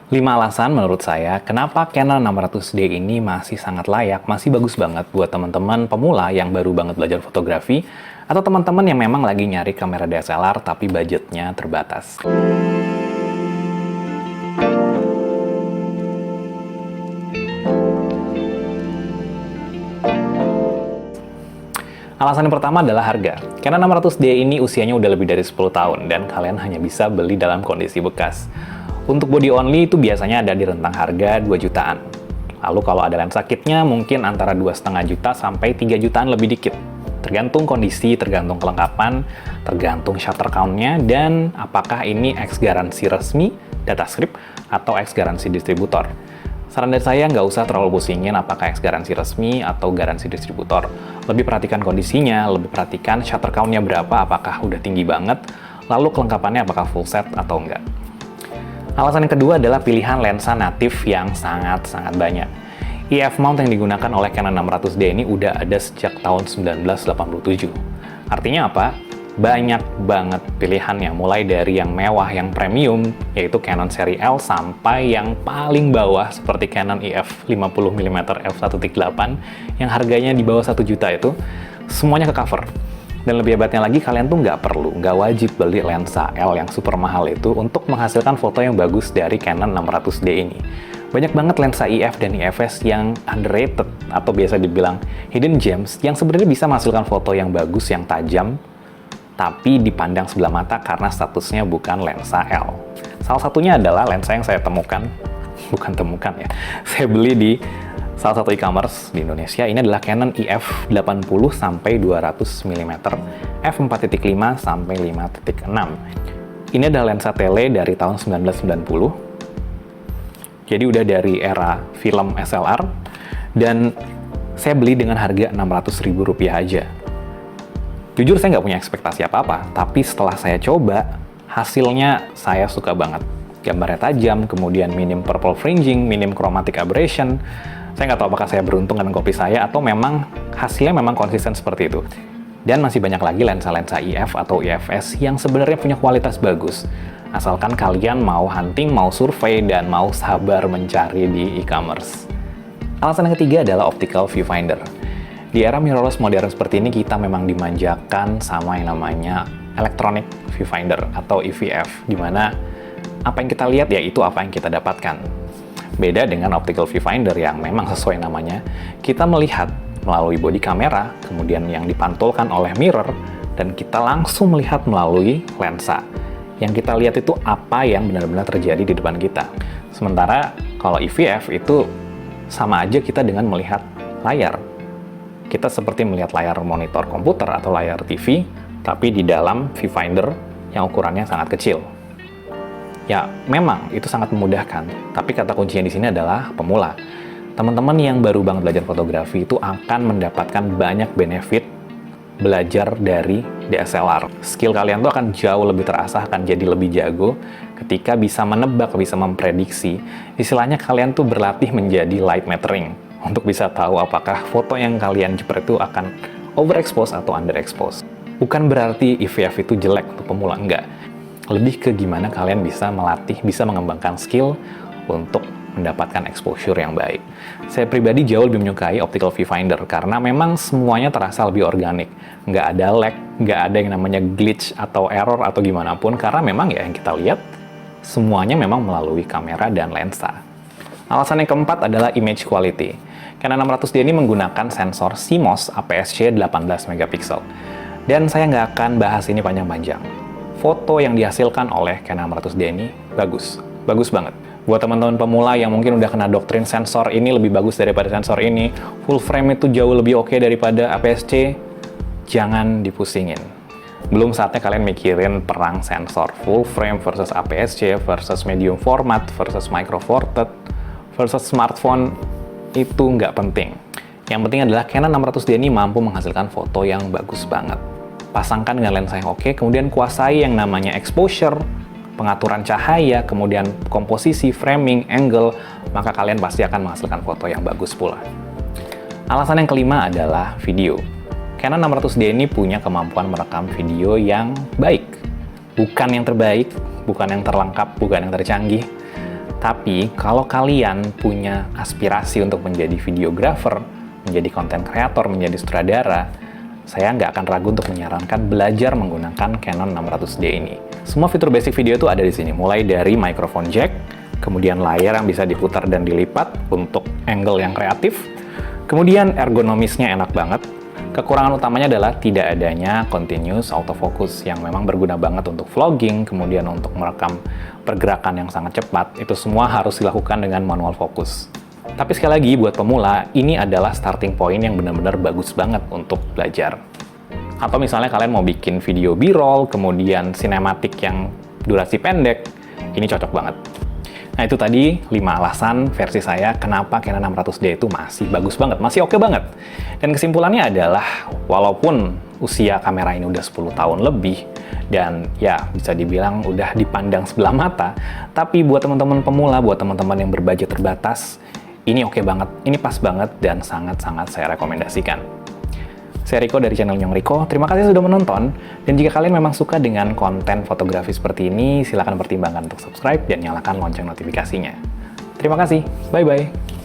5 alasan menurut saya kenapa Canon 600D ini masih sangat layak, masih bagus banget buat teman-teman pemula yang baru banget belajar fotografi, atau teman-teman yang memang lagi nyari kamera DSLR tapi budgetnya terbatas. Alasan yang pertama adalah harga. Canon 600D ini usianya udah lebih dari 10 tahun, dan kalian hanya bisa beli dalam kondisi bekas. Untuk body only itu biasanya ada di rentang harga 2 jutaan. Lalu kalau ada lensa kitnya mungkin antara 2,5 juta sampai 3 jutaan lebih dikit. Tergantung kondisi, tergantung kelengkapan, tergantung shutter count-nya, dan apakah ini X garansi resmi, datascript, atau X garansi distributor. Saran dari saya nggak usah terlalu pusingin apakah X garansi resmi atau garansi distributor. Lebih perhatikan kondisinya, lebih perhatikan shutter count-nya berapa, apakah udah tinggi banget, lalu kelengkapannya apakah full set atau enggak. Alasan yang kedua adalah pilihan lensa natif yang sangat-sangat banyak. EF mount yang digunakan oleh Canon 600D ini udah ada sejak tahun 1987. Artinya apa? Banyak banget pilihannya, mulai dari yang mewah, yang premium, yaitu Canon seri L, sampai yang paling bawah seperti Canon EF 50mm f1.8 yang harganya di bawah 1 juta itu, semuanya ke cover. Dan lebih hebatnya lagi, kalian tuh nggak wajib beli lensa L yang super mahal itu untuk menghasilkan foto yang bagus dari Canon 600D ini. Banyak banget lensa EF dan EFS yang underrated, atau biasa dibilang hidden gems, yang sebenarnya bisa menghasilkan foto yang bagus, yang tajam, tapi dipandang sebelah mata karena statusnya bukan lensa L. Salah satunya adalah lensa yang saya temukan, saya beli di salah satu e-commerce di Indonesia. Ini adalah Canon EF 80 sampai 200 mm f4.5 sampai 5.6. Ini adalah lensa tele dari tahun 1990. Jadi udah dari era film SLR, dan saya beli dengan harga Rp600.000 aja. Jujur saya nggak punya ekspektasi apa-apa, tapi setelah saya coba, hasilnya saya suka banget. Gambarnya tajam, kemudian minim purple fringing, minim chromatic aberration. Saya nggak tahu apakah saya beruntung dengan kopi saya, atau memang hasilnya memang konsisten seperti itu. Dan masih banyak lagi lensa-lensa EF atau EFS yang sebenarnya punya kualitas bagus. Asalkan kalian mau hunting, mau survei, dan mau sabar mencari di e-commerce. Alasan yang ketiga adalah optical viewfinder. Di era mirrorless modern seperti ini, kita memang dimanjakan sama yang namanya electronic viewfinder atau EVF, di mana apa yang kita lihat ya itu apa yang kita dapatkan. Beda dengan optical viewfinder yang memang sesuai namanya, kita melihat melalui body kamera, kemudian yang dipantulkan oleh mirror, dan kita langsung melihat melalui lensa. Yang kita lihat itu apa yang benar-benar terjadi di depan kita. Sementara kalau EVF itu sama aja kita dengan melihat layar. Kita seperti melihat layar monitor komputer atau layar TV, tapi di dalam viewfinder yang ukurannya sangat kecil. Ya, memang itu sangat memudahkan, tapi kata kuncinya di sini adalah pemula. Teman-teman yang baru banget belajar fotografi itu akan mendapatkan banyak benefit belajar dari DSLR. Skill kalian tuh akan jauh lebih terasah, akan jadi lebih jago ketika bisa menebak, bisa memprediksi. Istilahnya kalian tuh berlatih menjadi light metering untuk bisa tahu apakah foto yang kalian jepret itu akan overexpose atau underexpose. Bukan berarti EVF itu jelek untuk pemula, enggak. Lebih ke gimana kalian bisa melatih, bisa mengembangkan skill untuk mendapatkan exposure yang baik. Saya pribadi jauh lebih menyukai optical viewfinder karena memang semuanya terasa lebih organik. Nggak ada lag, nggak ada yang namanya glitch atau error atau gimana pun, karena memang ya yang kita lihat semuanya memang melalui kamera dan lensa. Alasan yang keempat adalah image quality. Canon 600D ini menggunakan sensor CMOS APS-C 18 megapiksel. Dan saya nggak akan bahas ini panjang-panjang. Foto yang dihasilkan oleh Canon 600D ini bagus banget. Buat teman-teman pemula yang mungkin udah kena doktrin sensor ini lebih bagus daripada sensor ini, full frame itu jauh lebih oke daripada APS-C, jangan dipusingin. Belum saatnya kalian mikirin perang sensor full frame versus APS-C versus medium format versus micro four thirds versus smartphone. Itu nggak penting. Yang penting adalah Canon 600D ini mampu menghasilkan foto yang bagus banget. Pasangkan dengan lensa yang oke, kemudian kuasai yang namanya exposure, pengaturan cahaya, kemudian komposisi, framing, angle, maka kalian pasti akan menghasilkan foto yang bagus pula. Alasan yang kelima adalah video. Canon 600D ini punya kemampuan merekam video yang baik. Bukan yang terbaik, bukan yang terlengkap, bukan yang tercanggih, Tapi kalau kalian punya aspirasi untuk menjadi videographer, menjadi content creator, menjadi sutradara, saya nggak akan ragu untuk menyarankan belajar menggunakan Canon 600D ini. Semua fitur basic video itu ada di sini, mulai dari microphone jack, kemudian layar yang bisa diputar dan dilipat untuk angle yang kreatif, kemudian ergonomisnya enak banget. Kekurangan utamanya adalah tidak adanya continuous autofocus yang memang berguna banget untuk vlogging, kemudian untuk merekam pergerakan yang sangat cepat. Itu semua harus dilakukan dengan manual fokus. Tapi sekali lagi, buat pemula, ini adalah starting point yang benar-benar bagus banget untuk belajar. Atau misalnya kalian mau bikin video B-roll, kemudian sinematik yang durasi pendek, ini cocok banget. Nah itu tadi 5 alasan versi saya kenapa Canon 600D itu masih bagus banget, masih oke banget. Dan kesimpulannya adalah, walaupun usia kamera ini udah 10 tahun lebih, dan ya bisa dibilang udah dipandang sebelah mata, tapi buat teman-teman pemula, buat teman-teman yang berbudget terbatas, ini oke banget, ini pas banget, dan sangat-sangat saya rekomendasikan. Saya Riko dari channel Nyong Riko, terima kasih sudah menonton, dan jika kalian memang suka dengan konten fotografi seperti ini, silakan pertimbangkan untuk subscribe dan nyalakan lonceng notifikasinya. Terima kasih, bye-bye!